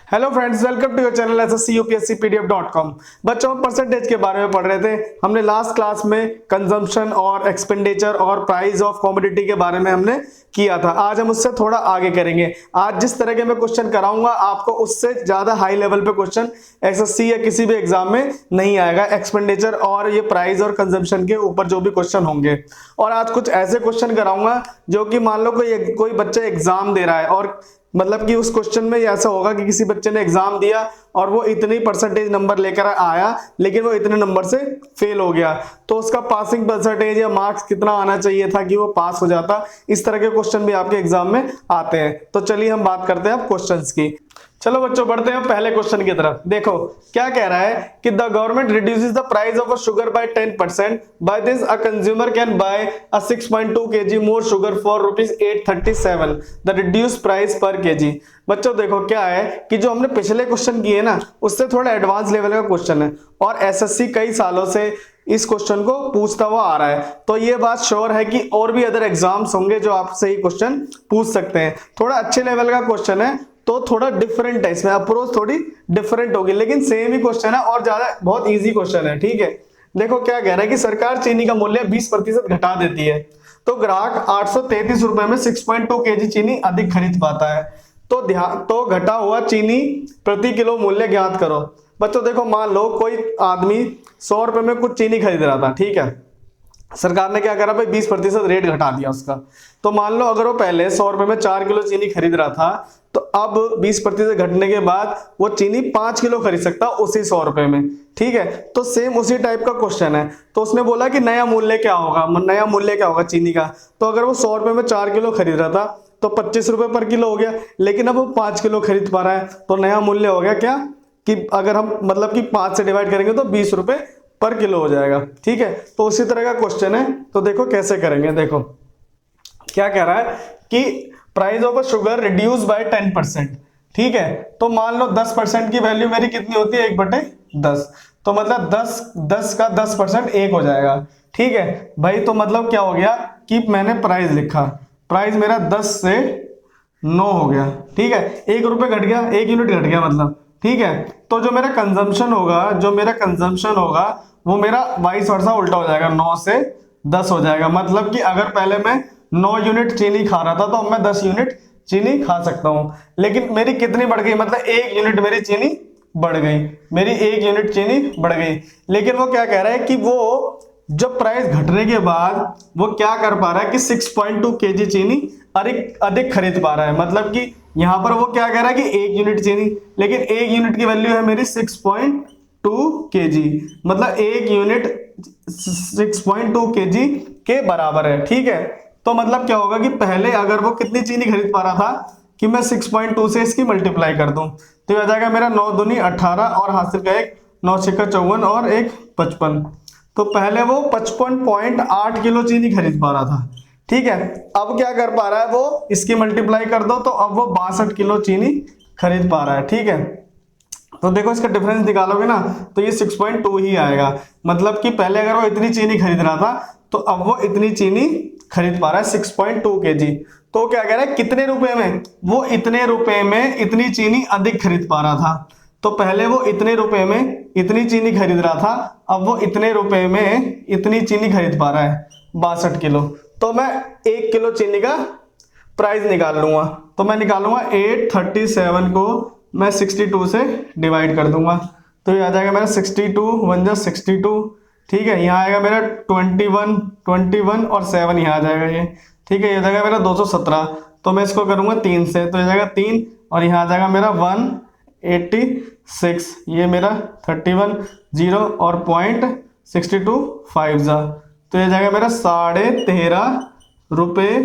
Hello friends, welcome to your channel SSC-UPSC-PDF.com। बच्चों, percentage के बारे में पढ़ रहे थे। हमने लास्ट क्लास में कंजम्पशन और एक्सपेंडिचर और प्राइस ऑफ कमोडिटी के बारे में हमने किया था। आज हम उससे थोड़ा आगे करेंगे। आज जिस तरह के मैं क्वेश्चन कराऊंगा आपको उससे ज्यादा हाई लेवल पे क्वेश्चन SSC या किसी भी एग्जाम में नहीं आएगा। एक्सपेंडिचर और ये प्राइस और कंजम्पशन के ऊपर जो भी क्वेश्चन होंगे, और आज कुछ ऐसे क्वेश्चन कराऊंगा जो कि मान लो कोई बच्चा एग्जाम दे रहा है और मतलब कि उस क्वेश्चन में ऐसा होगा कि किसी बच्चे ने एग्जाम दिया और वो इतनी परसेंटेज नंबर लेकर आया लेकिन वो इतने नंबर से फेल हो गया, तो उसका पासिंग परसेंटेज या मार्क्स कितना आना चाहिए था कि वो पास हो जाता। इस तरह के क्वेश्चन भी आपके एग्जाम में आते हैं। तो चलिए हम बात करते हैं अब क्वेश्चंस की। चलो बच्चों, बढ़ते हैं पहले क्वेश्चन की तरफ। देखो क्या कह रहा है कि the government reduces the price of a sugar by 10%। By this a consumer can buy a 6.2 kg more sugar for ₹837 the reduced price per kg। बच्चों देखो क्या है कि जो हमने पिछले क्वेश्चन किए ना उससे थोड़ा एडवांस लेवल का क्वेश्चन है और एसएससी कई सालों से इस क्वेश्चन को पूछता हुआ आ रहा है। तो ये बात श्योर है कि और भी अदर एग्जाम्स होंगे जो आपसे ये क्वेश्चन पूछ सकते हैं। थोड़ा अच्छे लेवल का क्वेश्चन है तो थोड़ा डिफरेंट है, इसमें अप्रोच थोड़ी डिफरेंट होगी, लेकिन सेम ही क्वेश्चन है और ज्यादा बहुत इजी क्वेश्चन है। ठीक है, देखो क्या कह रहा है कि सरकार चीनी का मूल्य 20% घटा देती है तो ग्राहक 833 रुपए में 6.2 kg चीनी अधिक खरीद पाता है। तो घटा हुआ चीनी प्रति किलो मूल्य ज्ञात करो। बच्चों देखो, मान लो कोई आदमी 100 रुपए में कुछ चीनी खरीद रहा था, ठीक है, सरकार ने क्या करा भाई 20% रेट घटा दिया उसका। तो मान लो अगर वो पहले 100 रुपए में 4 किलो चीनी खरीद रहा था तो अब 20% घटने के बाद वो चीनी 5 किलो खरीद सकता उसी 100 रुपए में। ठीक है, तो सेम उसी टाइप का क्वेश्चन है। तो उसने बोला कि नया मूल्य क्या होगा, नया मूल्य क्या होगा चीनी का। तो अगर वो 100 रुपए में 4 किलो खरीद रहा था तो 25 रुपए पर किलो हो गया, लेकिन अब वो 5 किलो खरीद पा रहा है तो नया मूल्य हो गया क्या कि अगर हम मतलब कि 5 से डिवाइड करेंगे तो 20 रुपए पर किलो हो जाएगा। ठीक है, तो उसी तरह का क्वेश्चन है। तो देखो कैसे करेंगे। देखो क्या कह रहा है कि price of sugar reduce by 10%। ठीक है, तो मान लो 10% की वैल्यू मेरी कितनी होती है 1/10, तो मतलब 10 का 10% 1 हो जाएगा। ठीक है भाई, तो मतलब क्या हो गया कि मैंने प्राइस लिखा, प्राइस मेरा 10 से 9 हो गया। ठीक है, 1 रुपए घट गया, 1 यूनिट घट गया मतलब। ठीक है, तो जो मेरा कंजम्पशन होगा वो मेरा वाइस वर्सा उल्टा हो जाएगा, 9 से 10 हो जाएगा। मतलब कि अगर पहले मैं 9 यूनिट चीनी खा रहा था तो अब मैं 10 यूनिट चीनी खा सकता हूं, लेकिन मेरी कितनी बढ़ गई, मतलब 1 यूनिट मेरी चीनी बढ़ गई, मेरी 1 यूनिट चीनी बढ़ गई। लेकिन वो क्या कह रहा है कि वो जब प्राइस घटने के बाद वो क्या कर पा रहा है कि 6.2 kg चीनी अधिक खरीद पा रहा है। मतलब कि यहां पर वो क्या कह रहा है कि 1 यूनिट चीनी, लेकिन 1 यूनिट की वैल्यू है मेरी 6.2 kg, मतलब 1 यूनिट 6.2 kg के बराबर है। ठीक है, तो मतलब क्या होगा कि पहले अगर वो कितनी चीनी खरीद पा रहा था कि मैं 6.2 से इसकी मल्टीप्लाई कर दूं तो ये आ जाएगा मेरा 9 दूनी 18 और हासिल का 1 9 छक्का 54 और 1 55। तो पहले वो 55.8 किलो चीनी खरीद पा रहा था। ठीक है, अब क्या कर पा रहा है वो इसकी मल्टीप्लाई कर दो तो अब वो 62 किलो चीनी खरीद पा रहा है। ठीक है, तो देखो इसका डिफरेंस निकालोगे ना तो ये 6.2 ही आएगा। मतलब कि पहले अगर वो इतनी चीनी खरीद रहा था तो अब वो इतनी चीनी खरीद पा रहा है 6.2 kg। तो क्या कह रहा है कितने रुपए में, वो इतने रुपए में इतनी चीनी अधिक खरीद पा रहा था। तो पहले वो इतने रुपए में इतनी चीनी खरीद रहा था, अब वो इतने रुपए में इतनी चीनी खरीद पा रहा है 62 किलो। तो मैं 1 किलो चीनी का प्राइस निकाल लूंगा, तो मैं निकालूंगा 837 को मैं 62 से डिवाइड कर दूंगा तो ये आ जाएगा मेरा 62 1 जा 62। ठीक है, यहाँ आएगा मेरा 21 और 7 यहाँ आ जाएगा ये। ठीक है, ये जाएगा मेरा 217। तो मैं इसको करूंगा 3 से तो ये जाएगा 3 और यहाँ आ जाएगा मेरा 186, ये मेरा 31 0 और 0.625 जा, तो ये जाएगा मेरा 13.5 रुपए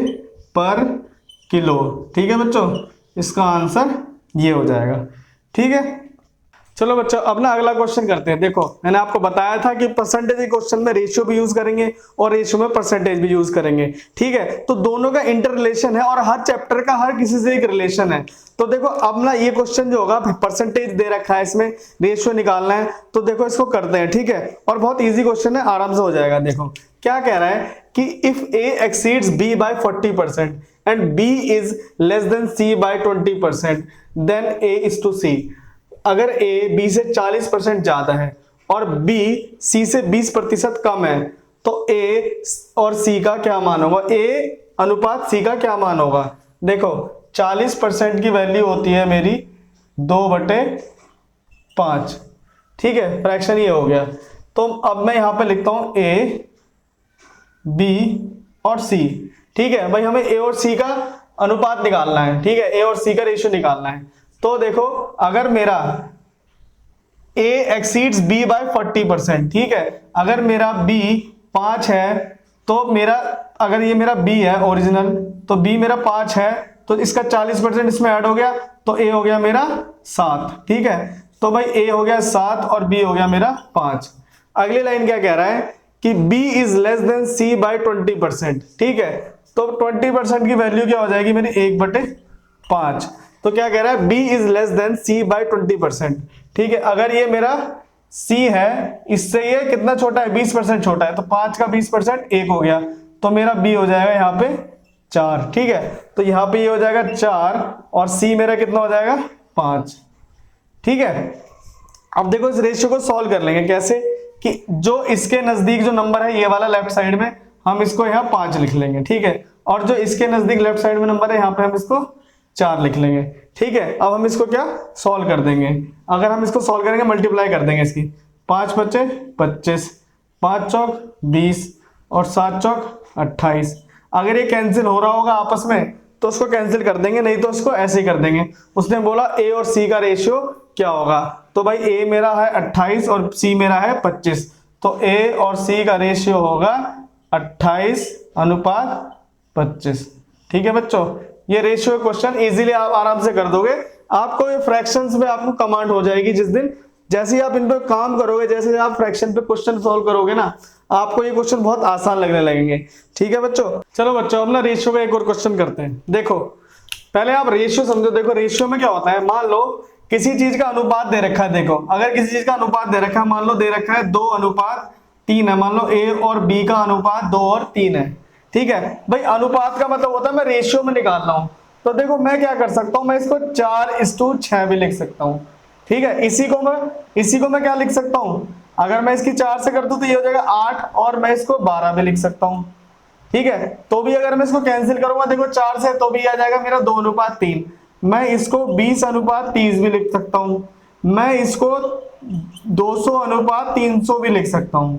पर किलो। ठीक है बच्चों, इसका आंसर ये हो जाएगा। ठीक है, चलो बच्चों अब ना अगला क्वेश्चन करते हैं। देखो मैंने आपको बताया था कि परसेंटेज क्वेश्चन में रेशियो भी यूज करेंगे और रेशियो में परसेंटेज भी यूज करेंगे। ठीक है, तो दोनों का इंटर रिलेशन है और हर चैप्टर का हर किसी से एक रिलेशन है। तो देखो अब ना ये क्वेश्चन जो होगा परसेंटेज दे रखा है, इसमें रेशियो निकालना है, तो देखो इसको करते हैं। ठीक है, और बहुत ईजी क्वेश्चन है, आराम से हो जाएगा। देखो क्या कह रहा है कि if A exceeds B by 40% and B is less than C by 20% then A is to C. अगर ए बी से 40% ज्यादा है और बी सी से 20% कम है तो ए और सी का क्या मान होगा, ए अनुपात सी का क्या मान होगा। देखो 40% की वैल्यू होती है मेरी 2/5, ठीक है, फ्रैक्शन ये हो गया। तो अब मैं यहां पे लिखता हूं ए बी और सी, ठीक है भाई, हमें ए और सी का अनुपात निकालना है, ठीक है, ए और सी का रेशियो निकालना है। तो देखो अगर मेरा a एक्सीड्स b बाय 40%, ठीक है, अगर मेरा b 5 है तो मेरा, अगर ये मेरा b है ओरिजिनल, तो b मेरा 5 है तो इसका 40% इसमें ऐड हो गया तो a हो गया मेरा 7, ठीक है। तो भाई a हो गया 7 और b हो गया मेरा 5। अगली लाइन क्या कह रहा है कि b is less than c by 20%, ठीक है, तो 20% की वैल्यू क्या हो जाएगी मेरी 1/5। तो क्या कह रहा है b is less than c by 20%, ठीक है। अगर ये मेरा c है, इससे ये कितना छोटा है, 20% छोटा है, तो 5 का 20% 1 हो गया, तो मेरा b हो जाएगा यहाँ पे 4, ठीक है। तो यहाँ पे ये हो जाएगा 4 और c मेरा कितना हो जाएगा 5, ठीक है। अब देखो इस रेशियो को सॉल्व कर लेंगे कैसे, कि जो इसके नजदीक जो नंबर है ये वाला लेफ्ट साइड में, हम इसको यहाँ 5 लिख लेंगे, ठीक है, और जो इसके नजदीक लेफ्ट साइड में नंबर है यहाँ पे हम इसको 4 लिख लेंगे, ठीक है। अब हम इसको क्या सॉल्व कर देंगे, अगर हम इसको सॉल्व करेंगे मल्टीप्लाई कर देंगे इसकी, 5 बचे 25, 5 चौक 20 और 7 चौक 28। अगर ये कैंसिल हो रहा होगा आपस में तो उसको कैंसिल कर देंगे, नहीं तो उसको ऐसे ही कर देंगे। उसने बोला ए और सी का रेशियो क्या होगा, तो भाई ए मेरा है 28 और सी मेरा है 25, तो ए और सी का रेशियो होगा 28:25, ठीक है बच्चों। ये रेशियो क्वेश्चन इजीली आप आराम से कर दोगे, आपको ये फ्रैक्शंस में आपको कमांड हो जाएगी जिस दिन, जैसे ही आप इन पे काम करोगे, जैसे आप फ्रैक्शन पे क्वेश्चन सॉल्व करोगे ना, आपको ये क्वेश्चन बहुत आसान लगने लगेंगे, ठीक है बच्चों। चलो बच्चों अब ना रेशियो का एक और क्वेश्चन करते हैं। देखो पहले आप रेशियो समझो। देखो रेशियो में क्या होता है, मान लो किसी चीज का अनुपात दे रखा है, देखो अगर किसी चीज का अनुपात दे रखा है, मान लो दे रखा है 2:3 है, मान लो ए और बी का अनुपात 2 और 3 है, ठीक है भाई। अनुपात का मतलब होता है मैं रेशियो में निकाल रहा हूं, तो देखो मैं क्या कर सकता हूं, मैं इसको 4:6 भी लिख सकता हूं, ठीक है। इसी को मैं क्या लिख सकता हूं, अगर मैं इसकी 4 से कर दूं तो ये हो जाएगा 8 और मैं इसको 12 भी लिख सकता हूं, ठीक है। तो भी अगर मैं इसको कैंसिल करूंगा देखो 4 से, तो भी आ जाएगा मेरा 2:3। मैं इसको 20:30 भी लिख सकता हूं, मैं इसको 200:300 भी लिख सकता हूं,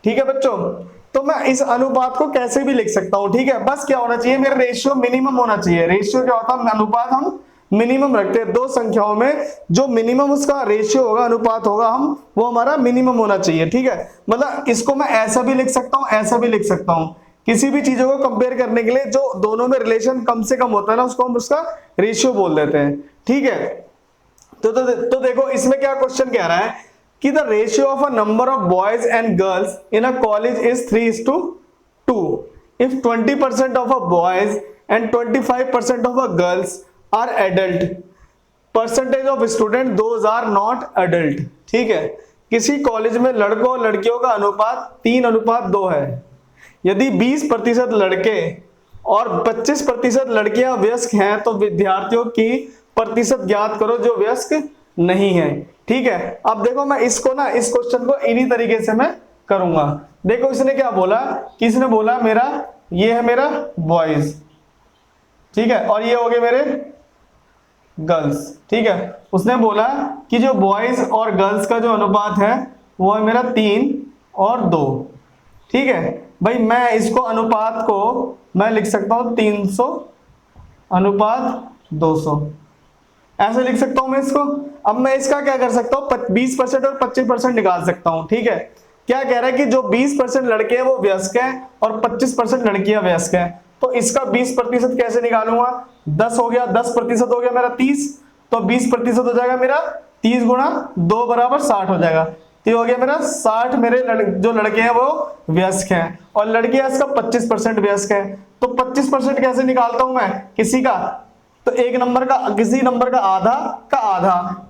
ठीक है बच्चों। तो मैं इस अनुपात को कैसे भी लिख सकता हूं, ठीक है। बस क्या होना चाहिए, मेरा रेशियो मिनिमम होना चाहिए। रेशियो क्या होता है, अनुपात हम मिनिमम रखते हैं, दो संख्याओं में जो मिनिमम उसका रेशियो होगा, अनुपात होगा, हम वो हमारा मिनिमम होना चाहिए, ठीक है। मतलब इसको मैं ऐसा भी लिख सकता हूं, ऐसा भी लिख सकता हूं। किसी भी चीजों को कंपेयर करने के लिए जो दोनों में रिलेशन कम से कम होता है ना, उसको हम उसका रेशियो बोल देते हैं, ठीक है। तो देखो इसमें क्या क्वेश्चन कह रहा है कि the ratio of a number of boys and girls in a college is 3:2 if 20% of a boys and 25% of a girls are adult, percentage of student those are not adult, ठीक है। किसी college में लड़कों और लड़कियों का अनुपात 3:2 है। यदि 20% लड़के और 25% लड़कियां वयस्क हैं तो विद्यार्थियों की प्रतिशत ज्ञात करो जो वयस्क नहीं है, ठीक है। अब देखो मैं इसको ना, इस क्वेश्चन को इन्हीं तरीके से मैं करूंगा। देखो इसने क्या बोला कि इसने बोला मेरा ये है मेरा बॉयज, ठीक है, और ये हो गए मेरे गर्ल्स, ठीक है। उसने बोला कि जो बॉयज और गर्ल्स का जो अनुपात है वो है मेरा 3:2, ठीक है भाई। मैं इसको अनुपात को मैं लिख सकता हूं 300:200, ऐसे लिख सकता हूं मैं इसको। अब मैं इसका क्या कर सकता हूं, 20% और 25% निकाल सकता हूं, ठीक है। क्या कह रहा है कि जो 20% लड़के हैं वो वयस्क हैं और 25% लड़कियां वयस्क हैं, तो इसका 20% कैसे निकालूंगा, 10 हो गया, 10% हो गया मेरा 30, तो 20% हो जाएगा मेरा 30 × 2 = 60 हो जाएगा। तो हो गया मेरा 60 मेरे जो लड़के हैं वो वयस्क हैं और लड़कियां इसका 25% वयस्क है। तो 25% कैसे निकालता हूं मैं किसी का, तो एक नंबर का, किसी नंबर का आधा,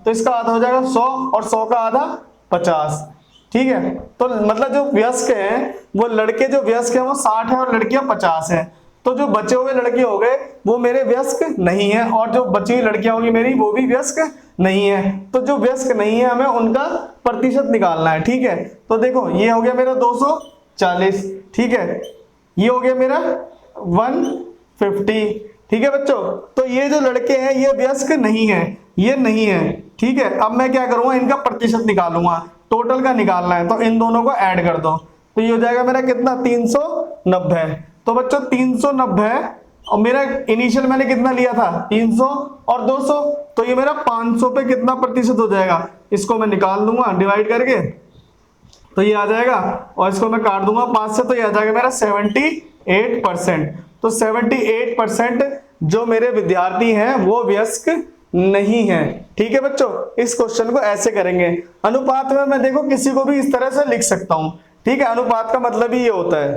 तो इसका आधा हो जाएगा 100 और 100 का आधा 50, ठीक है। तो मतलब जो वयस्क हैं वो लड़के जो वयस्क हैं वो 60 है और लड़कियां 50 है। तो जो बचे हुए लड़के हो गए वो मेरे वयस्क नहीं है, और जो बची हुई लड़कियां होंगी मेरी वो भी वयस्क नहीं है। तो जो वयस्क नहीं है हमें उनका प्रतिशत निकालना है। ठीक है, तो देखो ये हो गया मेरा 240, ठीक है, ये हो गया मेरा 150। ठीक है बच्चों, तो ये जो लड़के हैं ये वयस्क नहीं है, ये नहीं है। ठीक है, अब मैं क्या करूंगा, इनका प्रतिशत निकालूंगा, टोटल का निकालना है, तो इन दोनों को ऐड कर दो, तो ये हो जाएगा मेरा कितना, 390। तो बच्चों 390, और मेरा इनिशियल मैंने कितना लिया था, 300 और 200, तो ये मेरा 500 पे कितना प्रतिशत हो जाएगा, इसको मैं निकाल दूंगा डिवाइड करके, तो ये आ जाएगा, और इसको मैं काट दूंगा 5 से, तो ये आ जाएगा मेरा 78%। तो 78% जो मेरे विद्यार्थी हैं वो वयस्क नहीं है। ठीक है बच्चों, इस क्वेश्चन को ऐसे करेंगे। अनुपात में मैं देखो किसी को भी इस तरह से लिख सकता हूं। ठीक है, अनुपात का मतलब ही ये होता है।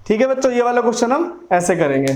ठीक है बच्चों, ये वाला क्वेश्चन हम ऐसे करेंगे।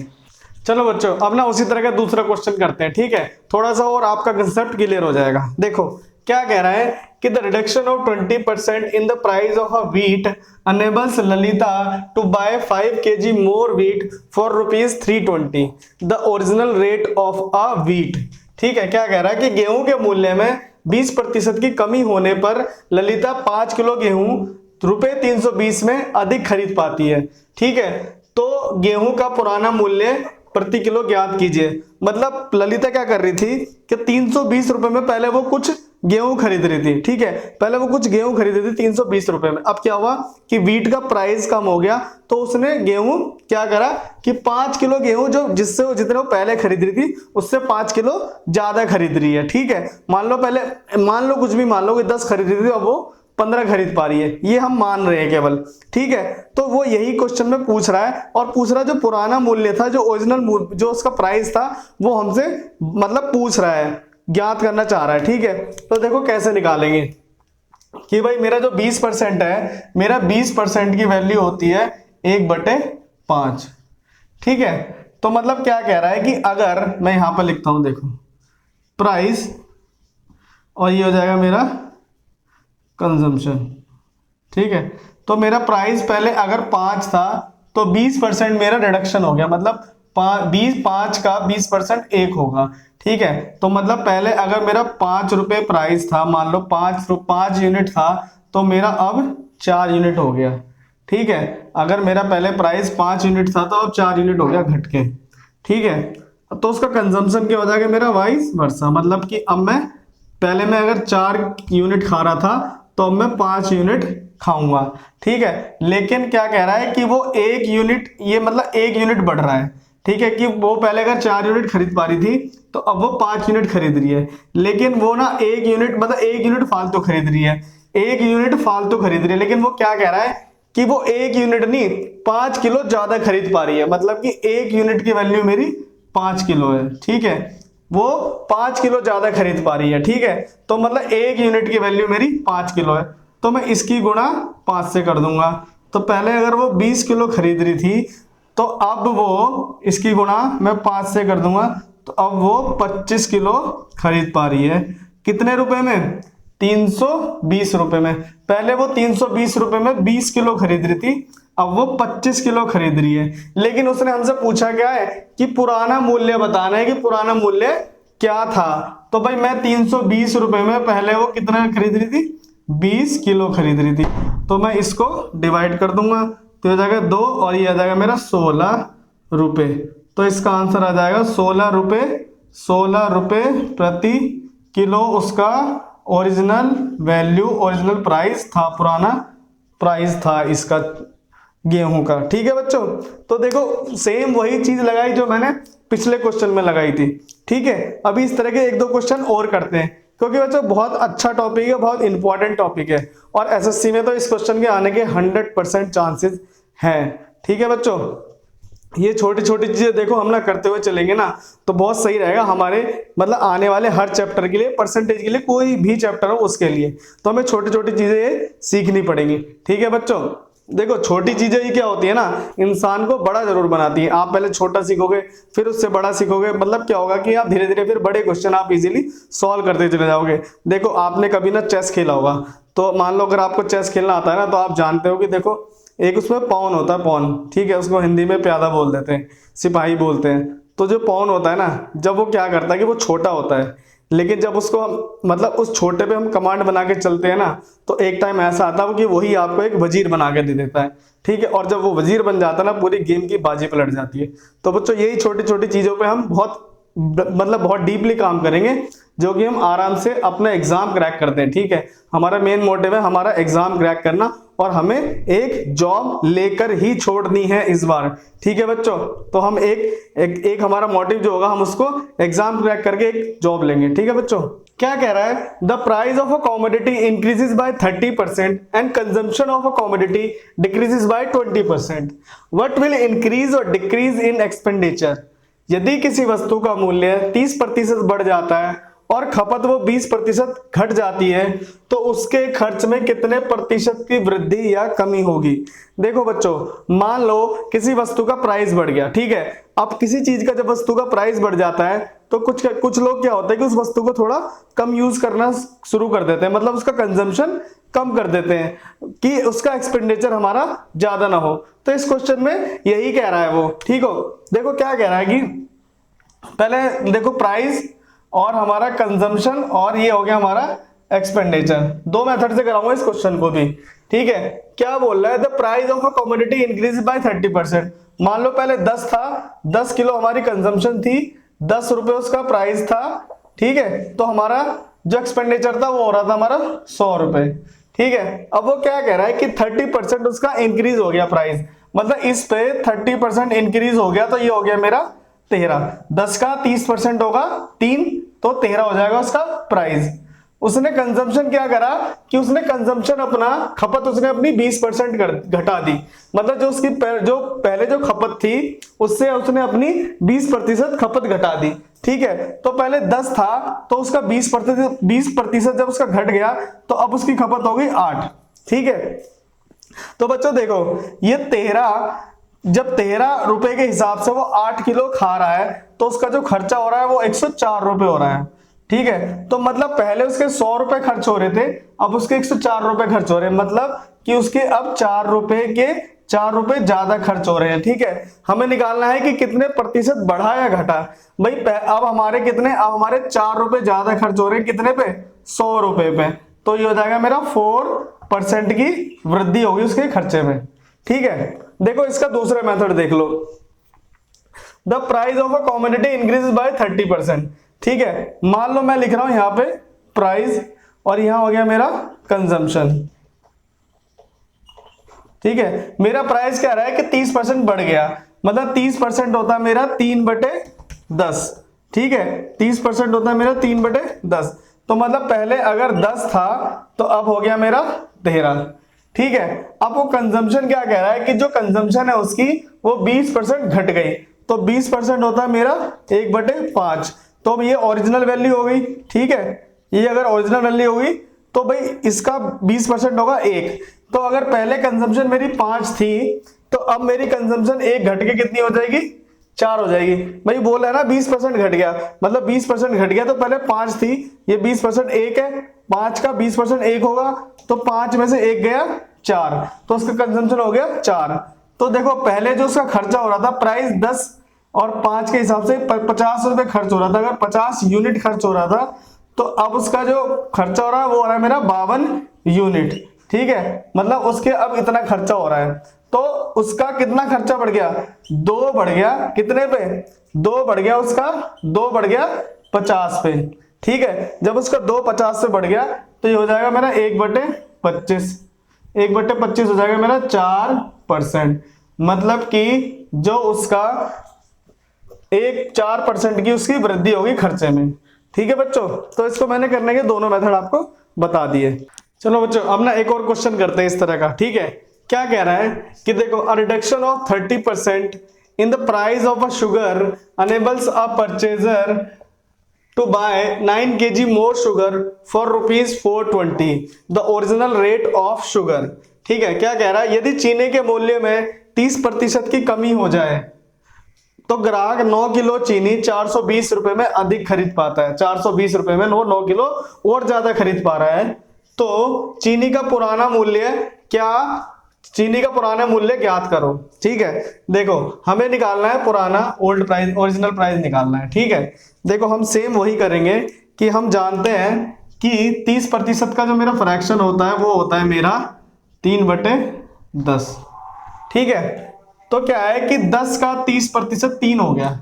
चलो बच्चों, अब ना उसी तरह का दूसरा क्वेश्चन करते हैं। ठीक है, थोड़ा सा और आपका कंसेप्ट क्लियर हो जाएगा। देखो क्या कह रहा है कि the reduction of 20% in the price of a wheat enables Lalita to buy 5 kg more wheat for ₹320 the original rate of a wheat. ठीक है, क्या कह रहा है कि गेहूं के मूल्य में 20% की कमी होने पर ललिता 5 किलो गेहूं ₹320 में अधिक खरीद पाती है। ठीक है, तो गेहूं का पुराना मूल्य प्रति किलो ज्ञात कीजिए। मतलब ललिता क्या कर रही थी कि 320 रुपए में पहले वो कुछ गेहूं खरीद रही थी। ठीक है, पहले वो कुछ गेहूं खरीद रही थी 320 रुपए में। अब क्या हुआ कि व्हीट का प्राइस कम हो गया, तो उसने गेहूं क्या करा कि 5 किलो गेहूं जो जिससे वो जितने वो पहले खरीद रही थी उससे 5 किलो ज्यादा खरीद रही है। ठीक है, मान लो कुछ भी मान लो कि 10 खरीद रही थी, अब वो 15 खरीद पा रही है, ये हम मान रहे हैं केवल। ठीक है, तो वो यही क्वेश्चन में पूछ रहा है, और पूछ रहा है जो पुराना मूल्य था, जो ओरिजिनल जो उसका प्राइस था, वो हमसे मतलब पूछ रहा है, ज्ञात करना चाह रहा है। ठीक है, तो देखो कैसे निकालेंगे कि भाई मेरा जो 20% है, मेरा 20% की वैल्यू होती है 1/5। ठीक है, तो मतलब क्या कह रहा है कि अगर मैं यहां पर लिखता हूं, देखो प्राइस, और ये हो जाएगा मेरा कंजम्पशन। ठीक है, तो मेरा प्राइस पहले अगर 5 था तो 20% मेरा रिडक्शन हो गया, मतलब 5 का 20% 1 होगा। ठीक है, तो मतलब पहले अगर मेरा 5 रुपए प्राइस था, मान लो 5 यूनिट था, तो मेरा अब 4 यूनिट हो गया। ठीक है, अगर मेरा पहले प्राइस 5 यूनिट था तो अब 4 यूनिट हो गया घट के। ठीक है, तो उसका कंजम्पशन क्या हो जाएगा मेरा वाइस वर्सा, मतलब कि अब मैं पहले मैं अगर 4 यूनिट खा रहा था तो अब मैं 5 यूनिट खाऊंगा। ठीक है, लेकिन क्या कह रहा है कि वो 1 यूनिट, ये मतलब 1 यूनिट बढ़ रहा है। ठीक है, कि वो पहले अगर 4 यूनिट खरीद पा रही थी तो अब वो 5 यूनिट खरीद रही है, लेकिन वो ना 1 यूनिट मतलब 1 यूनिट फालतू खरीद रही है, 1 यूनिट फालतू खरीद रही है। लेकिन वो क्या कह रहा है कि वो 1 यूनिट नहीं 5 किलो ज्यादा खरीद पा रही है, मतलब कि 1 यूनिट की वैल्यू मेरी 5 किलो है। ठीक है, वो 5 किलो ज्यादा खरीद पा रही है। ठीक है, तो मतलब 1 यूनिट की वैल्यू मेरी 5 किलो है, तो मैं इसकी गुणा 5 से कर दूंगा। तो पहले अगर वो 20 किलो खरीद रही थी, तो अब वो इसकी गुणा मैं 5 से कर दूंगा, तो अब वो 25 किलो खरीद पा रही है। कितने रुपए में, 320 रुपए में। पहले वो 320 रुपए में 20 किलो खरीद रही थी, अब वो 25 किलो खरीद रही है। लेकिन उसने हमसे पूछा क्या है कि पुराना मूल्य बताना है, कि पुराना मूल्य क्या था। तो भाई मैं 320 रुपए में पहले वो कितना खरीद रही थी, 20 किलो खरीद रही थी, तो मैं इसको डिवाइड कर दूंगा, तो हो जाएगा 2 और ये आ जाएगा मेरा 16 रुपए। तो इसका आंसर आ जाएगा 16 रुपए प्रति किलो उसका ओरिजिनल वैल्यू, ओरिजिनल प्राइस था, पुराना प्राइस था इसका गेहूं का। ठीक है बच्चों, तो देखो सेम वही चीज लगाई जो मैंने पिछले क्वेश्चन में लगाई थी। ठीक है, अभी इस तरह के 1-2 क्वेश्चन और करते हैं, क्योंकि बच्चों बहुत अच्छा टॉपिक है, बहुत इंपॉर्टेंट टॉपिक है, और एसएससी में तो इस क्वेश्चन के आने के 100% चांसेस हैं। ठीक है बच्चों, ये छोटी छोटी चीजें देखो हम ना करते हुए चलेंगे ना, तो बहुत सही रहेगा हमारे मतलब आने वाले हर चैप्टर के लिए, परसेंटेज के लिए, कोई भी चैप्टर हो उसके लिए, तो हमें छोटी छोटी चीजें सीखनी पड़ेंगी। ठीक है बच्चों, देखो छोटी चीजें ही क्या होती है ना, इंसान को बड़ा जरूर बनाती है। आप पहले छोटा सीखोगे, फिर उससे बड़ा सीखोगे, मतलब क्या होगा कि आप धीरे धीरे फिर बड़े क्वेश्चन आप इजीली सॉल्व करते चले जाओगे। देखो आपने कभी ना चेस खेला होगा, तो मान लो अगर आपको चेस खेलना आता है ना, तो आप जानते हो कि देखो एक उसमें पॉन होता है, पॉन, ठीक है, उसको हिंदी में प्यादा बोल देते हैं, सिपाही बोलते हैं। तो जो पॉन होता है ना, जब वो क्या करता है कि वो छोटा होता है, लेकिन जब उसको हम मतलब उस छोटे पे हम कमांड बना के चलते हैं ना, तो एक टाइम ऐसा आता है कि वही आपको एक वजीर बना के दे देता है, ठीक है। और जब वो वजीर बन जाता है ना, पूरी गेम की बाजी पलट जाती है। तो बच्चों यही छोटी छोटी चीजों पे हम बहुत डीपली काम करेंगे, जो कि हम आराम से अपना एग्जाम क्रैक करते हैं, ठीक है। हमारा मेन मोटिव है हमारा एग्जाम क्रैक करना, और हमें एक जॉब लेकर ही छोड़नी है इस बार, ठीक है बच्चों। तो हम एक हमारा मोटिव जो होगा, हम उसको एग्जाम क्रैक करके एक जॉब लेंगे, ठीक है बच्चों। क्या कह रहा है, the price of a commodity increases by 30% and consumption of a commodity decreases by 20%, what will increase और डिक्रीज इन एक्सपेंडिचर। यदि किसी वस्तु का मूल्य 30% बढ़ जाता है और खपत वो 20% घट जाती है, तो उसके खर्च में कितने प्रतिशत की वृद्धि या कमी होगी। देखो बच्चों, मान लो किसी वस्तु का प्राइस बढ़ गया, ठीक है। अब किसी चीज का जब वस्तु का प्राइस बढ़ जाता है, तो कुछ लोग क्या होता है कि उस वस्तु को थोड़ा कम यूज करना शुरू कर देते हैं, मतलब उसका कंजम्पशन कम कर देते हैं कि उसका एक्सपेंडिचर हमारा ज्यादा ना हो। तो इस क्वेश्चन में यही कह रहा है वो, ठीक हो। देखो क्या कह रहा है कि पहले देखो प्राइस और हमारा कंजम्पशन, और ये हो गया हमारा एक्सपेंडिचर। दो मेथड से कराऊंगा इस क्वेश्चन को भी, ठीक है। क्या बोल रहा है, the price of a commodity increase by 30%। मान लो पहले 10 था, 10 किलो हमारी कंजम्पशन थी, 10 रुपए उसका प्राइस था, ठीक है। तो हमारा जो एक्सपेंडिचर था वो हो रहा था हमारा 100 रुपए, ठीक है। अब वो क्या कह रहा है कि 30% उसका इंक्रीज हो गया प्राइस, मतलब इस पे 30% इंक्रीज हो गया, तो ये हो गया मेरा 13। 10 का 30% होगा 3, तो 13 हो जाएगा उसका प्राइस। उसने कंजम्पशन क्या करा कि उसने कंजम्पशन अपना खपत उसने अपनी 20% घटा दी, मतलब जो उसकी जो पहले जो खपत थी उससे उसने अपनी 20% खपत घटा दी, ठीक है। तो पहले 10 था, तो उसका 20% जब उसका घट गया, तो अब उसकी खपत हो गई 8, ठीक है। तो बच्चों देखो, ये 13 जब 13 रुपए के हिसाब से वो 8 किलो खा रहा है, तो उसका जो खर्चा हो रहा है वो 104 रुपए हो रहा है, ठीक है। तो मतलब पहले उसके 100 रुपए खर्च हो रहे थे, अब उसके 104 रुपए खर्च हो रहे हैं, मतलब कि उसके अब 4 रुपए ज्यादा खर्च हो रहे हैं, ठीक है। हमें निकालना है कि कितने प्रतिशत बढ़ा या घटा। भाई अब हमारे 4 रुपए ज्यादा खर्च हो रहे हैं, कितने पे, 100 रुपए पे। तो ये हो जाएगा मेरा 4% की वृद्धि होगी उसके खर्चे में, ठीक है। देखो इसका दूसरा मेथड देख लो, the price of a commodity increase by 30%, ठीक है। मान लो मैं लिख रहा हूं यहां पे प्राइस, और यहां हो गया मेरा कंजम्पशन, ठीक है। मेरा प्राइस क्या रहा है कि 30% बढ़ गया, मतलब 30% होता है मेरा 3/10, ठीक है। 30% होता है मेरा 3/10, तो मतलब पहले अगर 10 था, तो अब हो गया मेरा 13, ठीक है। अब वो कंजम्पशन क्या कह रहा है कि जो कंजम्पशन है उसकी वो 20% घट गई, तो 20% होता है मेरा 1/5, तो अब ये ओरिजिनल वैल्यू हो गई, ठीक है। ये अगर ओरिजिनल वैल्यू हो गई, तो भाई इसका 20% होगा 1। तो अगर पहले कंजम्पशन मेरी 5 थी, तो अब मेरी कंजम्पशन 1 घट के कितनी हो जाएगी, 4 हो जाएगी। भाई बोला है ना 20% घट गया, मतलब 20% घट गया, तो पहले 5 थी, ये 20% 1 है, 5 का 20% 1 होगा, तो 5 में से 1 गया 4, तो उसका कंजम्पशन हो गया 4। तो देखो पहले जो उसका खर्चा हो रहा था, प्राइस 10 और 5 के हिसाब से 50 रुपए खर्च हो रहा था, अगर 50 यूनिट खर्च हो रहा था, तो अब उसका जो खर्चा हो रहा है वो हो रहा है मेरा 52 यूनिट, ठीक है। मतलब उसके अब इतना खर्चा हो रहा है, तो उसका कितना खर्चा बढ़ गया, 2 बढ़ गया, कितने पे, 2 बढ़ गया, उसका 2 बढ़ गया 50 पे, ठीक है। जब उसका 2 50 से बढ़ गया, तो ये हो जाएगा मेरा 1/25, 1/25 हो जाएगा मेरा 4%, मतलब कि जो उसका 4% की उसकी वृद्धि होगी खर्चे में, ठीक है बच्चों। तो इसको मैंने करने के दोनों मेथड आपको बता दिए। चलो बच्चों अब ना एक और क्वेश्चन करते हैं इस तरह का, ठीक है। क्या कह रहा है कि देखो, a reduction of 30% in the price of a sugar enables a purchaser to buy 9 kg more sugar for rupees 420 the original rate of sugar। ठीक है, क्या कह रहा है, यदि चीनी के मूल्य में 30% की कमी हो जाए तो ग्राहक 9 किलो चीनी 420 रुपए में अधिक खरीद पाता है। 420 रुपए में वो 9 किलो और ज्यादा खरीद पा रहा है। तो चीनी का पुराना मूल्य ज्ञात करो। ठीक है, देखो हमें निकालना है पुराना ओल्ड प्राइस, ओरिजिनल प्राइस निकालना है। ठीक है, देखो हम सेम वही करेंगे कि हम जानते हैं कि 30% का जो मेरा फ्रैक्शन होता है वो होता है मेरा 3/10। ठीक है, तो क्या है कि 10 का 30% 3 हो गया।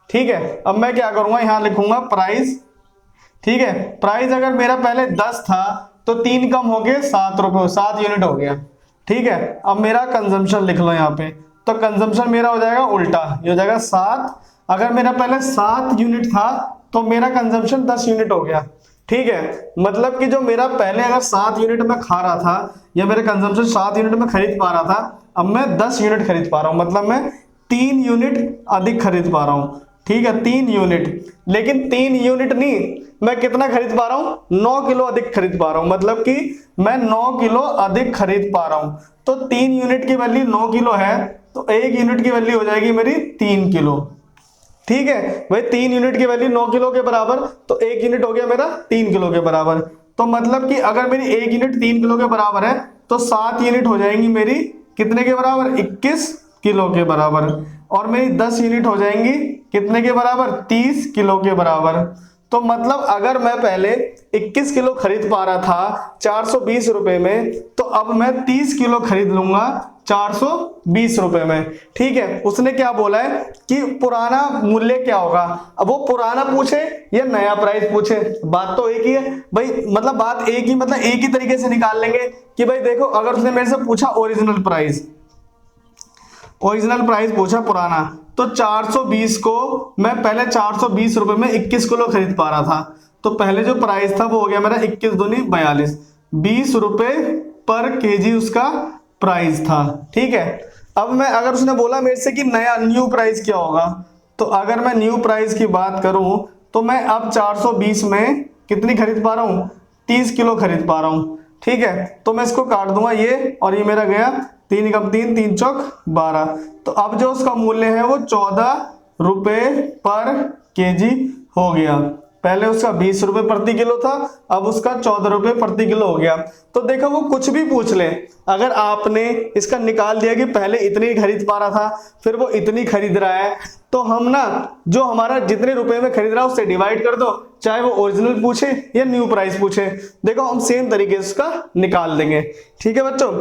ठीक है, अब मैं क्या करूंगा, यहां लिखूंगा प्राइस। ठीक है, प्राइस अगर मेरा पहले 10 था तो 3 कम हो गए 7 रुपए, 7 यूनिट हो गया। ठीक है, अब मेरा कंजम्पशन लिख लो यहाँ पे, तो कंजम्पशन मेरा हो जाएगा उल्टा, ये हो जाएगा 7। अगर मेरा पहले 7 यूनिट था तो मेरा कंजम्पशन 10 यूनिट हो गया। ठीक है, मतलब कि जो मेरा पहले अगर 7 यूनिट में खा रहा था या मेरा कंजम्पशन 7 यूनिट में खरीद पा रहा था, अब मैं 10 यूनिट खरीद पा रहा हूं, मतलब मैं 3 यूनिट अधिक खरीद पा रहा हूं। ठीक है, 3 यूनिट, लेकिन 3 यूनिट नहीं, मैं कितना खरीद पा रहा हूं, 9 किलो अधिक खरीद पा रहा हूं, मतलब कि मैं 9 किलो अधिक खरीद पा रहा हूं। तो 3 यूनिट की वैल्यू 9 किलो है, तो 1 यूनिट की वैल्यू हो जाएगी मेरी 3 किलो। ठीक है भाई, 3 यूनिट की वैल्यू 9 किलो के बराबर, तो 1 यूनिट हो गया मेरा 3 किलो के बराबर। तो मतलब कि अगर मेरी 1 यूनिट 3 किलो के बराबर है तो 7 यूनिट हो जाएंगी मेरी कितने के बराबर, 21 किलो के बराबर। और मेरी 10 यूनिट हो जाएंगी कितने के बराबर, 30 किलो के बराबर। तो मतलब अगर मैं पहले 21 किलो खरीद पा रहा था 420 रुपए में, तो अब मैं 30 किलो खरीद लूंगा 420 रुपए में। ठीक है, उसने क्या बोला है कि पुराना मूल्य क्या होगा। अब वो पुराना पूछे या नया प्राइस पूछे, बात तो एक ही है भाई, मतलब बात एक ही, मतलब एक ही तरीके से निकाल लेंगे कि भाई देखो, अगर उसने मेरे से पूछा ओरिजिनल प्राइस पूछा पुराना, तो 420 को मैं पहले 420 रुपए में 21 किलो खरीद पा रहा था, तो पहले जो प्राइस था वो हो गया मेरा 21 दूनी 42, 20 रुपए पर केजी उसका प्राइस था। ठीक है, अब मैं अगर उसने बोला मेरे से कि न्यू प्राइस क्या होगा, तो अगर मैं न्यू प्राइस की बात करूं तो मैं अब 420 में कितनी खरीद पा रहा हूं, 30 किलो खरीद पा रहा हूं। ठीक है, तो मैं इसको काट दूंगा ये, और ये मेरा गया 3 कम 3, 3 चौक 12। तो अब जो उसका मूल्य है वो 14 रुपए पर केजी हो गया। पहले उसका 20 रुपए प्रति किलो था, अब उसका 14 रुपए प्रति किलो हो गया। तो देखो वो कुछ भी पूछ ले, अगर आपने इसका निकाल दिया कि पहले इतनी खरीद पा रहा था फिर वो इतनी खरीद रहा है, तो हम ना जो हमारा जितने रुपए में खरीद रहा है उससे डिवाइड कर दो, चाहे वो ओरिजिनल पूछे या न्यू प्राइस पूछे। देखो हम सेम तरीके से उसका निकाल देंगे। ठीक है बच्चों,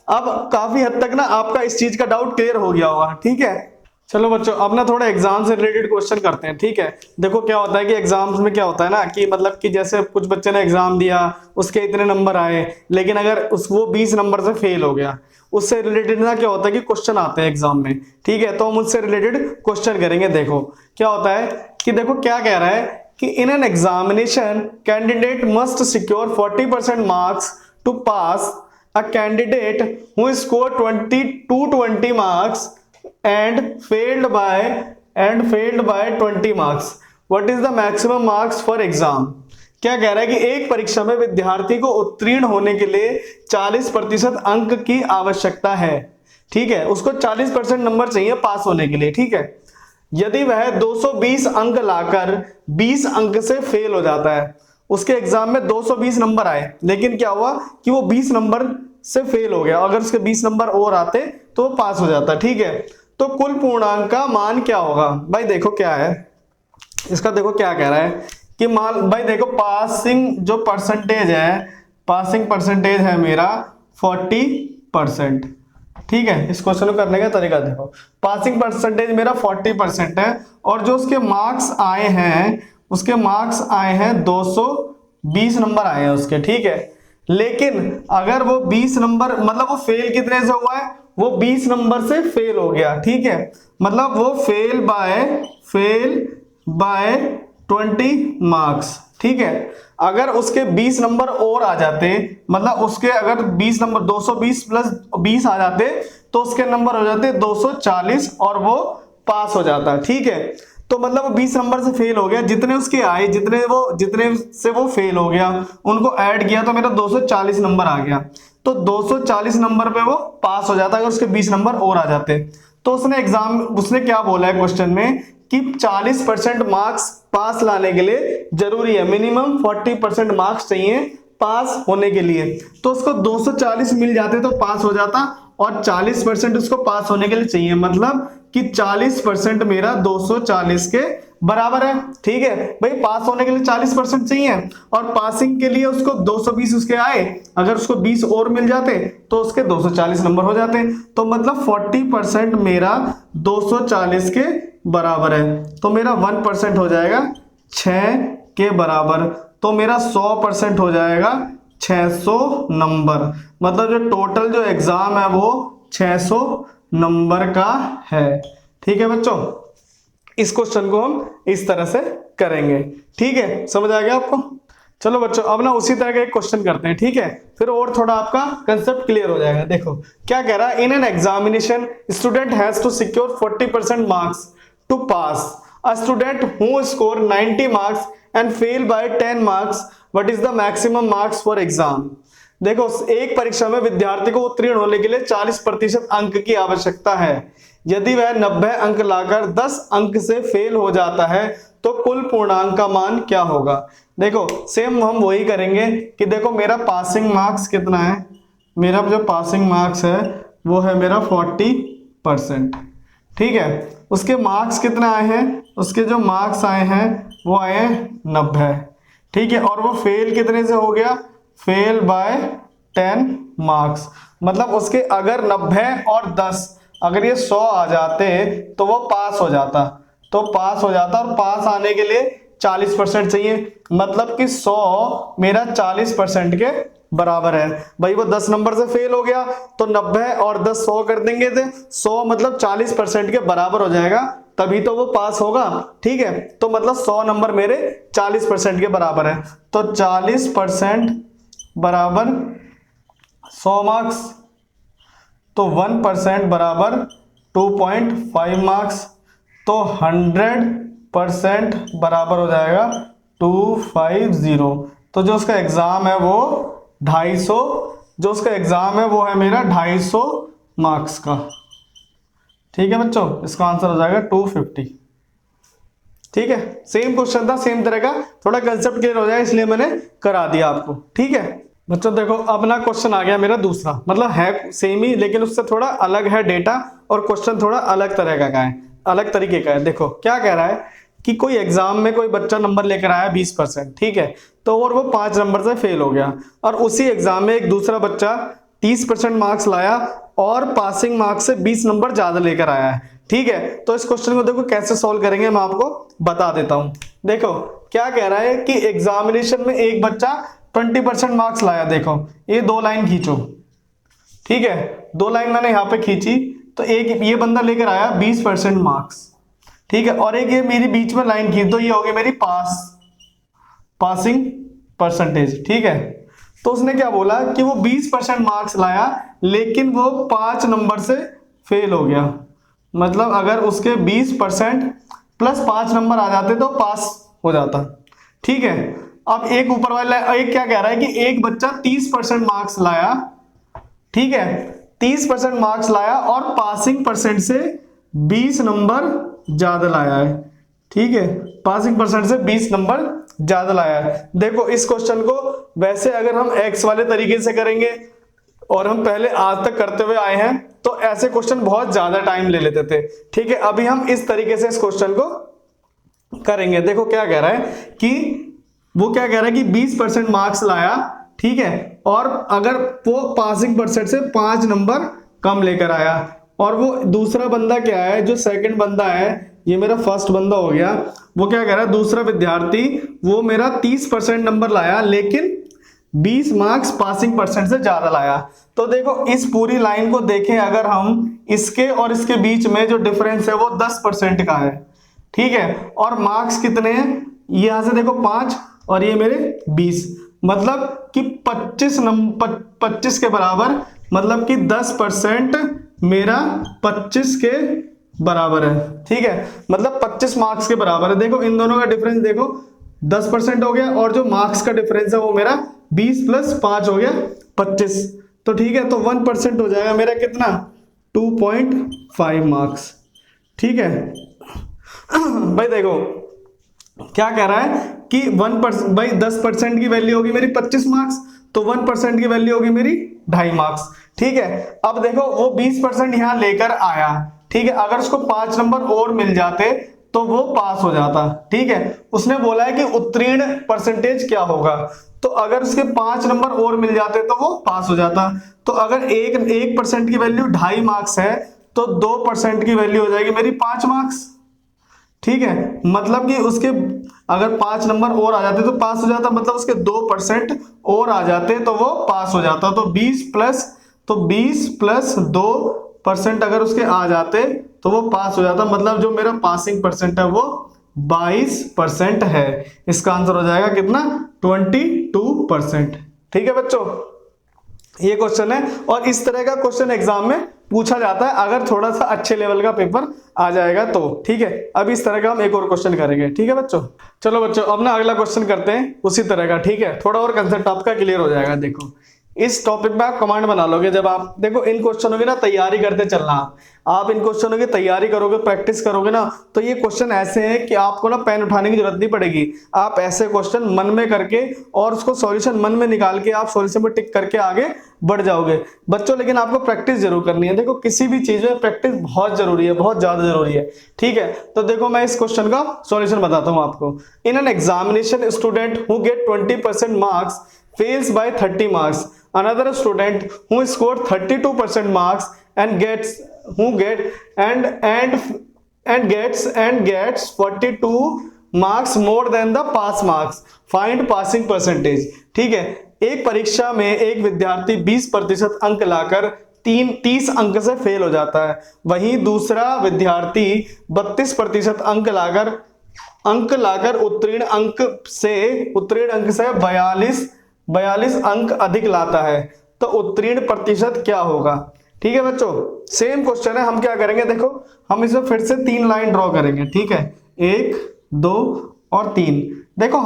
अब काफी हद तक ना आपका इस चीज का डाउट क्लियर हो गया होगा। ठीक है, चलो बच्चों अब ना थोड़ा एग्जाम से रिलेटेड क्वेश्चन करते हैं। ठीक है, देखो क्या होता है कि एग्जाम्स में क्या होता है ना कि मतलब कि जैसे कुछ बच्चे ने एग्जाम दिया, उसके इतने नंबर आए, लेकिन अगर वो 20 नंबर से फेल हो गया, उससे रिलेटेड ना क्या होता है कि क्वेश्चन आते हैं एग्जाम में। ठीक है, तो हम उससे रिलेटेड क्वेश्चन करेंगे। देखो क्या होता है कि देखो क्या कह रहा है कि in an examination candidate must secure 40% marks to pass a candidate who score 20 marks and failed by 20 marks. What is the maximum marks for exam? क्या कह रहा है कि एक परीक्षा में विद्यार्थी को उत्तीर्ण होने के लिए 40% अंक की आवश्यकता है। ठीक है, उसको 40% नंबर चाहिए पास होने के लिए। ठीक है, यदि वह 220 अंक लाकर 20 अंक से फेल हो जाता है, उसके एग्जाम में 220 नंबर आए लेकिन क्या हुआ कि वो 20 नंबर से फेल हो गया, अगर उसके 20 नंबर और आते तो वो पास हो जाता। ठीक है, तो कुल पूर्णांक का मान क्या होगा। भाई देखो क्या है इसका, देखो क्या कह रहा है कि मान, भाई देखो पासिंग जो परसेंटेज है, पासिंग परसेंटेज है मेरा 40%। ठीक है, इस क्वेश्चन को करने का तरीका देखो, पासिंग परसेंटेज मेरा 40% है, और जो उसके मार्क्स आए हैं, उसके मार्क्स आए हैं 220 नंबर आए हैं उसके। ठीक है, लेकिन अगर वो 20 नंबर, मतलब वो फेल कितने से हुआ है, वो 20 नंबर से फेल हो गया। ठीक है, मतलब वो फेल बाय 20 मार्क्स। ठीक है, अगर उसके 20 नंबर और आ जाते, मतलब उसके अगर 20 नंबर 220 प्लस 20 आ जाते तो उसके नंबर हो जाते 240 और वो पास हो जाता। ठीक है, तो मतलब वो 20 नंबर से फेल हो गया, जितने उसके आए, जितने से वो फेल हो गया उनको ऐड किया तो मेरा 240 नंबर आ गया। तो 240 नंबर पे वो पास हो जाता अगर उसके 20 नंबर और आ जाते। तो उसने क्या बोला है क्वेश्चन में कि 40% मार्क्स पास लाने के लिए जरूरी है, मिनिमम 40% मार्क्स चाहिए पास होने के लिए। तो उसको 240 मिल जाते तो पास हो जाता, और 40% उसको पास होने के लिए चाहिए, मतलब कि 40% मेरा 240 के बराबर है। ठीक है भाई, पास होने के लिए 40% चाहिए और पासिंग के लिए उसको 220 उसके आए, अगर उसको 20 और मिल जाते तो उसके 240 नंबर हो जाते। तो मतलब 40% मेरा 240 के बराबर है, तो मेरा 1% हो जाएगा 6 के बराबर। तो मेरा 100% हो जाएगा 600 नंबर, मतलब जो टोटल जो एग्जाम है वो 600 नंबर का है। ठीक है बच्चों, इस क्वेश्चन को हम इस तरह से करेंगे। ठीक है, समझ आ गया आपको? चलो बच्चों, अब ना उसी तरह का एक क्वेश्चन करते हैं, ठीक है, फिर और थोड़ा आपका कंसेप्ट क्लियर हो जाएगा। देखो क्या कह रहा है, in an examination student has to secure 40% marks to pass, a student who score 90 marks and fail by 10 marks, what is the maximum marks for exam. देखो, एक परीक्षा में विद्यार्थी को उत्तीर्ण होने के लिए 40% अंक की आवश्यकता है। यदि वह 90 अंक लाकर 10 अंक से फेल हो जाता है तो कुल पूर्णांक का मान क्या होगा। देखो सेम हम वही करेंगे कि देखो मेरा पासिंग मार्क्स कितना है, मेरा जो पासिंग मार्क्स है वो है मेरा 40%। ठीक है, उसके मार्क्स कितना आए हैं, उसके जो मार्क्स आए हैं वो आए हैं 90। ठीक है, और वो फेल कितने से हो गया, फेल बाय 10 मार्क्स, मतलब उसके अगर 90 और 10 अगर ये 100 आ जाते तो वो पास हो जाता, तो पास हो जाता, और पास आने के लिए 40% चाहिए, मतलब कि 100 मेरा 40% के बराबर है। भाई वो 10 नंबर से फेल हो गया तो 90 और 10 100 कर देंगे थे, 100 मतलब 40% के बराबर हो जाएगा, तभी तो वो पास होगा। ठीक है, तो मतलब 100 नंबर मेरे 40% के बराबर है, तो 40% बराबर 100 मार्क्स, तो 1% बराबर 2.5 मार्क्स, तो 100% बराबर हो जाएगा 250। तो जो उसका एग्जाम है वो 250, जो उसका एग्जाम है वो है मेरा 250 मार्क्स का। ठीक है बच्चों, इसका आंसर हो जाएगा 250। ठीक है, सेम क्वेश्चन था, सेम तरह का, थोड़ा कंसेप्ट क्लियर हो जाए इसलिए मैंने करा दिया आपको। ठीक है बच्चों, देखो अब ना क्वेश्चन आ गया मेरा दूसरा, मतलब है सेम ही लेकिन उससे थोड़ा अलग है डेटा, और क्वेश्चन थोड़ा अलग तरह का है, अलग तरीके का है। देखो क्या कह रहा है कि कोई एग्जाम में कोई बच्चा नंबर लेकर आया 20%, ठीक है, तो और वो 5 नंबर से फेल हो गया, और उसी एग्जाम में एक दूसरा बच्चा 30% मार्क्स लाया और पासिंग मार्क्स से 20 नंबर ज्यादा लेकर आया है। ठीक है, तो इस क्वेश्चन को देखो कैसे सॉल्व करेंगे मैं आपको बता देता हूं। देखो क्या कह रहा है कि एग्जामिनेशन में एक बच्चा 20% मार्क्स लाया, देखो ये 2 लाइन खींचो। ठीक है, 2 लाइन मैंने यहां पे खींची, तो एक ये बंदा लेकर आया 20% मार्क्स, ठीक है, और एक ये मेरी बीच में लाइन खींच, तो ये होगी मेरी पासिंग परसेंटेज। ठीक है, तो उसने क्या बोला कि वो 20% मार्क्स लाया लेकिन वो 5 नंबर से फेल हो गया, मतलब अगर उसके 20% प्लस 5 नंबर आ जाते तो पास हो जाता। ठीक है, अब एक ऊपर वाला एक क्या कह रहा है कि एक बच्चा 30% मार्क्स लाया, ठीक है, 30% मार्क्स लाया और पासिंग परसेंट से 20 नंबर ज्यादा लाया है। ठीक है, पासिंग परसेंट से 20 नंबर ज्यादा लाया है। देखो इस क्वेश्चन को वैसे अगर हम एक्स वाले तरीके से करेंगे, और हम पहले आज तक करते हुए आए हैं, तो ऐसे क्वेश्चन बहुत ज्यादा टाइम ले लेते थे। ठीक है, अभी हम इस तरीके से इस क्वेश्चन को करेंगे। देखो क्या कह रहा है कि वो क्या कह रहा है कि 20% मार्क्स लाया, ठीक है, और अगर वो पासिंग परसेंट से 5 नंबर कम लेकर आया, और वो दूसरा बंदा क्या है, जो सेकंड बंदा है, ये मेरा फर्स्ट बंदा हो गया, वो क्या कह रहा है, दूसरा विद्यार्थी वो मेरा 30% नंबर लाया लेकिन 20 मार्क्स पासिंग परसेंट से ज्यादा लाया। तो देखो इस पूरी लाइन को देखें अगर हम, इसके और इसके बीच में जो डिफरेंस है वो 10% का है। ठीक है, और मार्क्स कितने हैं, यहां से देखो 5 और ये मेरे 20, मतलब कि 25 के बराबर, मतलब कि 10% मेरा 25 के बराबर है, ठीक है, मतलब 25 मार्क्स के बराबर है। देखो इन दोनों का डिफरेंस देखो 10% हो गया, और जो मार्क्स का डिफरेंस है वो मेरा 20 प्लस 5 हो गया 25। तो ठीक है, तो 1% हो जाएगा मेरा कितना, 2.5 मार्क्स। ठीक है भाई देखो क्या कह रहा है कि 1% भाई 10% की वैल्यू होगी मेरी 25 मार्क्स, तो 1% की वैल्यू होगी मेरी 2.5 मार्क्स। ठीक है, अब देखो वो 20% यहां लेकर आया, ठीक है, अगर उसको 5 नंबर और मिल जाते तो वो पास हो जाता। ठीक है, उसने बोला है कि उत्तीर्ण परसेंटेज क्या होगा, तो अगर उसके 5 नंबर और मिल जाते तो वो पास हो जाता। तो अगर 1% की वैल्यू 2.5 मार्क्स है, तो 2% की वैल्यू हो जाएगी मेरी 5 मार्क्स। ठीक है, मतलब कि उसके अगर 5 नंबर और आ जाते तो पास हो जाता, मतलब उसके 2% और आ जाते तो वो पास हो जाता। तो 20 प्लस 2% अगर उसके आ जाते तो वो पास हो जाता, मतलब जो मेरा पासिंग परसेंट है वो 22% है। इसका आंसर हो जाएगा कितना, 22%। ठीक है बच्चों, ये क्वेश्चन है, और इस तरह का क्वेश्चन एग्जाम में पूछा जाता है अगर थोड़ा सा अच्छे लेवल का पेपर आ जाएगा तो। ठीक है, अब इस तरह का हम एक और क्वेश्चन करेंगे। ठीक है बच्चों, चलो बच्चों अब ना अगला क्वेश्चन करते हैं उसी तरह का। ठीक है, थोड़ा और कंसेप्ट आपका क्लियर हो जाएगा। देखो इस टॉपिक में आप कमांड बना लोगे जब आप देखो इन क्वेश्चनों की ना तैयारी करते चलना। आप इन क्वेश्चनों की तैयारी करोगे, प्रैक्टिस करोगे ना, तो ये क्वेश्चन ऐसे हैं कि आपको ना पेन उठाने की जरूरत नहीं पड़ेगी। आप ऐसे क्वेश्चन मन में करके और उसको सॉल्यूशन मन में निकाल के आप सॉल्यूशन पर टिक करके आगे बढ़ जाओगे बच्चों। लेकिन आपको प्रैक्टिस जरूर करनी है। देखो किसी भी चीज में प्रैक्टिस बहुत जरूरी है, बहुत ज्यादा जरूरी है। ठीक है, तो देखो मैं इस क्वेश्चन का सॉल्यूशन बताता हूं आपको। इन an examination student who get 20% marks fails by 30 marks. Another student who scored 32% marks and gets 42 marks more than the pass marks. Find passing percentage. ठीक है, एक परीक्षा में एक विद्यार्थी 20% अंक लाकर 30 अंक से फेल हो जाता है, वहीं दूसरा विद्यार्थी 32% अंक लाकर उत्तीर्ण अंक से 42 अंक अधिक लाता है, तो उत्तीर्ण प्रतिशत क्या होगा। ठीक है बच्चों, सेम क्वेश्चन है। हम क्या करेंगे, देखो हम इसमें फिर से 3 लाइन ड्रॉ करेंगे। ठीक है, 1 2 और 3। देखो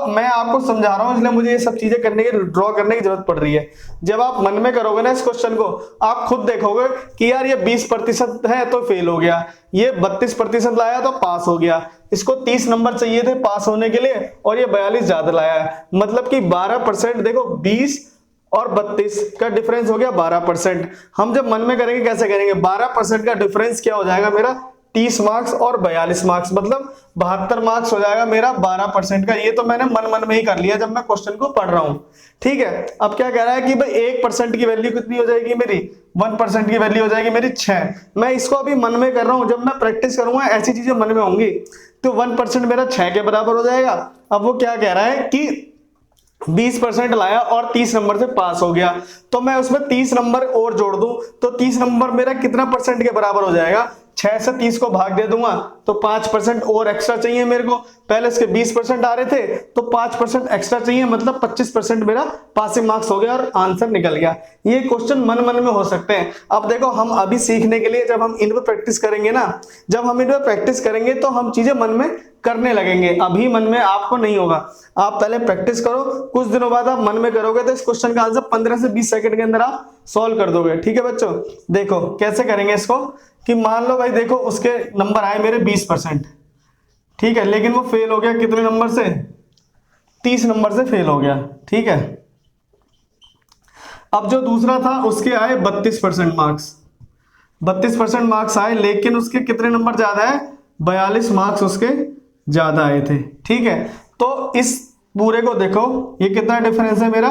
मैं आपको समझा रहा हूं इसलिए मुझे ये सब चीजें ड्रॉ करने की जरूरत पड़ रही है। जब आप मन में करोगे ना इस क्वेश्चन को, आप खुद देखोगे कि यार ये 20% है तो फेल हो गया, ये 32% लाया तो पास हो गया, इसको 30 नंबर चाहिए थे पास होने के लिए और ये 42 ज्यादा लाया है, मतलब कि 12%। देखो 20 और 32 का डिफरेंस हो गया 12%। हम जब मन में करेंगे कैसे करेंगे, 12% का डिफरेंस क्या हो जाएगा मेरा 30 मार्क्स और 42 मार्क्स, मतलब 72 मार्क्स हो जाएगा मेरा 12% का। ये तो मैंने मन में ही कर लिया जब मैं क्वेश्चन को पढ़ रहा हूं। ठीक है, अब क्या कह रहा है कि भाई 1% की वैल्यू कितनी हो जाएगी मेरी, 1% की वैल्यू हो जाएगी मेरी 6। मैं इसको अभी मन में कर रहा हूं, जब मैं प्रैक्टिस करूंगा ऐसी चीजें मन में होंगी, तो 1% मेरा 6 के बराबर हो जाएगा। अब वो क्या कह रहा है कि 20% लाया और 30 नंबर से पास हो गया, तो मैं उसमें 30 नंबर और जोड़ दूं तो 30 नंबर मेरा कितना परसेंट के बराबर हो जाएगा, 6 से 30 को भाग दे दूंगा तो 5% और एक्स्ट्रा चाहिए मेरे को। पहले इसके 20% आ रहे थे तो 5% एक्स्ट्रा चाहिए, मतलब 25% मेरा पासिंग मार्क्स हो गया और आंसर निकल गया। ये क्वेश्चन मन में हो सकते हैं। अब देखो हम अभी सीखने के लिए जब हम इन पर प्रैक्टिस करेंगे ना, जब हम इन पर प्रैक्टिस करेंगे तो हम चीजें मन में करने लगेंगे, अभी मन में आपको नहीं होगा। आप पहले प्रैक्टिस करो, कुछ दिनों बाद आप मन में करोगे तो इस क्वेश्चन का आंसर 15 से 20 सेकंड के अंदर आप सॉल्व कर दोगे। ठीक है बच्चों, देखो कैसे करेंगे इसको, कि मान लो भाई देखो उसके नंबर आए मेरे 20%, ठीक है, लेकिन वो फेल हो गया कितने नंबर से, 30 नंबर से फेल हो गया। ठीक है, अब जो दूसरा था उसके आए 32% मार्क्स, 32% मार्क्स आए, लेकिन उसके कितने नंबर ज्यादा है, 42 मार्क्स उसके ज्यादा आए थे। ठीक है, तो इस पूरे को देखो ये कितना डिफरेंस है मेरा,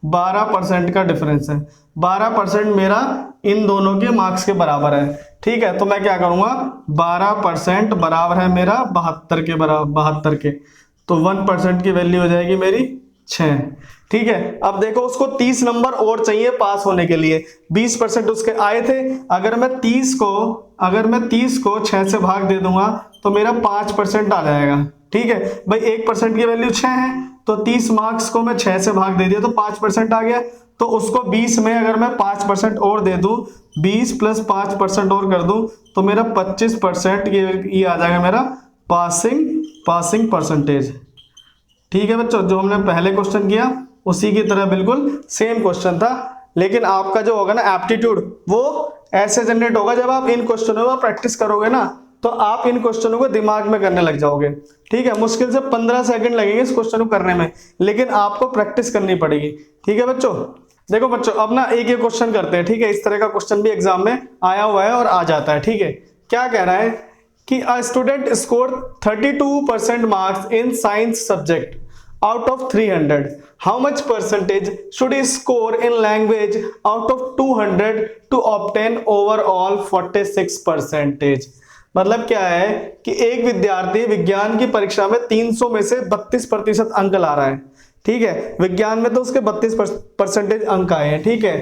12% का डिफरेंस है। 12% मेरा इन दोनों के मार्क्स के बराबर है। ठीक है, तो मैं क्या करूंगा, 12% बराबर है मेरा 72 के बराबर, 72 के, तो 1% की वैल्यू हो जाएगी मेरी 6। ठीक है, अब देखो उसको 30 नंबर और चाहिए पास होने के लिए, 20% उसके आए थे, अगर मैं 30 को 6 से भाग दे दूंगा तो मेरा 5% आ जाएगा। ठीक है भाई, 1% की वैल्यू 6 है, तो 30 मार्क्स को मैं 6 से भाग दे दिया तो 5% आ गया, तो उसको 20 में अगर मैं 5% और दे दूं, 20 प्लस 5% और कर दूं, तो मेरा 25% ये आ जाएगा मेरा पासिंग परसेंटेज। ठीक है बच्चों, जो हमने पहले क्वेश्चन किया उसी की तरह बिल्कुल सेम क्वेश्चन था, लेकिन आपका जो होगा ना एप्टीट्यूड वो ऐसे जनरेट होगा जब आप इन क्वेश्चनों में प्रैक्टिस करोगे ना, तो आप इन क्वेश्चनों को दिमाग में करने लग जाओगे। ठीक है, मुश्किल से 15 सेकंड लगेंगे इस क्वेश्चन को करने में, लेकिन आपको प्रैक्टिस करनी पड़ेगी। ठीक है बच्चों, देखो बच्चों अब ना एक क्वेश्चन करते हैं। ठीक है, इस तरह का क्वेश्चन भी एग्जाम में आया हुआ है और आ जाता है। ठीक है, क्या कह रहा है कि a student score 32% marks in science subject out of 300, how much percentage should he score in language out of 200 to obtain overall 46%? मतलब क्या है कि एक विद्यार्थी विज्ञान की परीक्षा में 300 में से 32% अंक ला रहा है। ठीक है, विज्ञान में तो उसके 32% अंक आए हैं। ठीक है,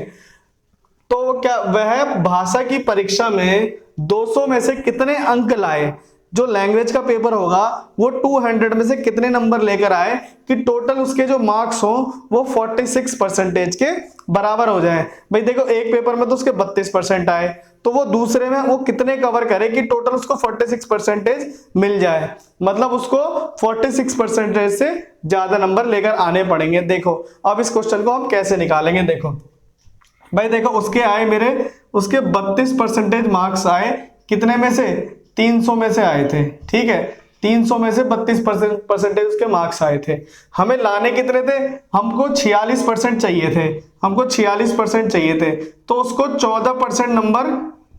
तो क्या वह भाषा की परीक्षा में 200 में से कितने अंक लाए? जो लैंग्वेज का पेपर होगा वो 200 में से कितने नंबर लेकर आए कि टोटल उसके जो मार्क्स हो वो 46% के बराबर हो जाए। भाई देखो, एक पेपर में तो उसके 32% आए, तो वो दूसरे में वो कितने कवर करे कि टोटल उसको 46% मिल जाए। मतलब उसको 46% से ज्यादा नंबर लेकर आने पड़ेंगे। देखो अब इस क्वेश्चन को हम कैसे निकालेंगे। देखो भाई, देखो उसके आए मेरे, उसके 32% मार्क्स आए, कितने में से? 300 में से आए थे। ठीक है, 300 में से 32% उसके मार्क्स आए थे। हमें लाने कितने थे? हमको 46% चाहिए थे, हमको 46% चाहिए थे, तो उसको 14% नंबर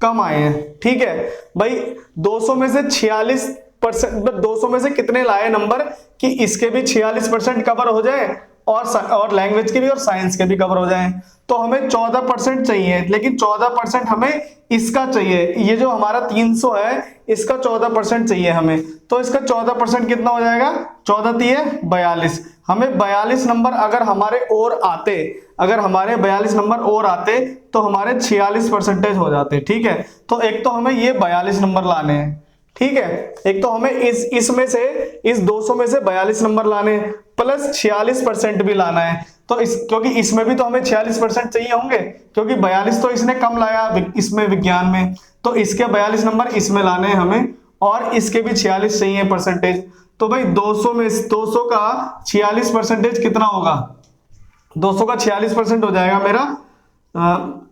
कम आए हैं। ठीक है भाई, 200 में से 46%, 200 में से कितने लाए नंबर कि इसके भी 46% कवर हो जाए और लैंग्वेज के भी और साइंस के भी कवर हो जाए। तो हमें 14% चाहिए, लेकिन 14% हमें इसका चाहिए। ये जो हमारा 300 है इसका 14% चाहिए हमें, तो इसका 14% कितना हो जाएगा? 14 × 42। हमें 42 नंबर अगर हमारे और आते, अगर हमारे 42 नंबर और आते तो हमारे 46% हो जाते। ठीक है, तो एक तो हमें ये 42 नंबर लाने हैं। ठीक है, एक तो हमें इसमें से इस 200 में से 42 नंबर लाने हैं, प्लस 46% भी लाना है। तो क्योंकि इसमें भी तो हमें 46% चाहिए होंगे, क्योंकि 42 तो इसने कम लाया इसमें विज्ञान में, तो इसके 42 नंबर इसमें लाने हैं हमें, और इसके भी 46 चाहिए परसेंटेज। तो भाई 200 का 46% कितना होगा? 200 का 46% हो जाएगा मेरा,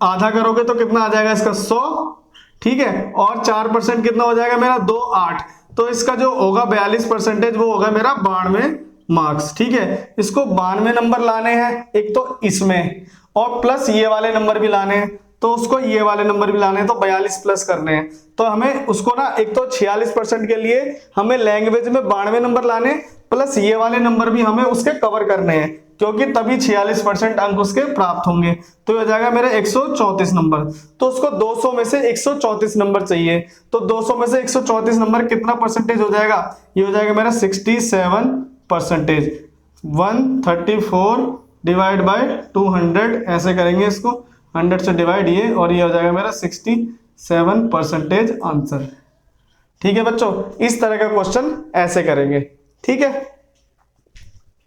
आधा करोगे तो कितना आ जाएगा इसका? 100। ठीक है, और 4% कितना हो जाएगा मेरा? 2 8। तो इसका जो होगा 42% वो होगा मेरा 92 मार्क्स। ठीक है, इसको 92 नंबर लाने हैं एक तो इसमें, और प्लस ये वाले नंबर भी लाने हैं, तो उसको ये वाले नंबर भी लाने हैं, तो 42 प्लस करने हैं। तो हमें उसको ना एक तो 46% के लिए हमें लैंग्वेज में 92 नंबर लाने, प्लस ये वाले नंबर भी हमें उसके कवर करने हैं, क्योंकि तभी 46% अंक उसके प्राप्त होंगे। तो ये हो जाएगा मेरे 134 नंबर। तो उसको 200 में से 134 नंबर चाहिए, तो 200 में से 134 नंबर कितना परसेंटेज हो जाएगा? ये हो जाएगा मेरा 67%। 134 डिवाइड बाय 200 ऐसे करेंगे इसको, 100 से डिवाइड ये, और ये हो जाएगा मेरा 67% आंसर। ठीक है बच्चों, इस तरह का क्वेश्चन ऐसे करेंगे। ठीक है।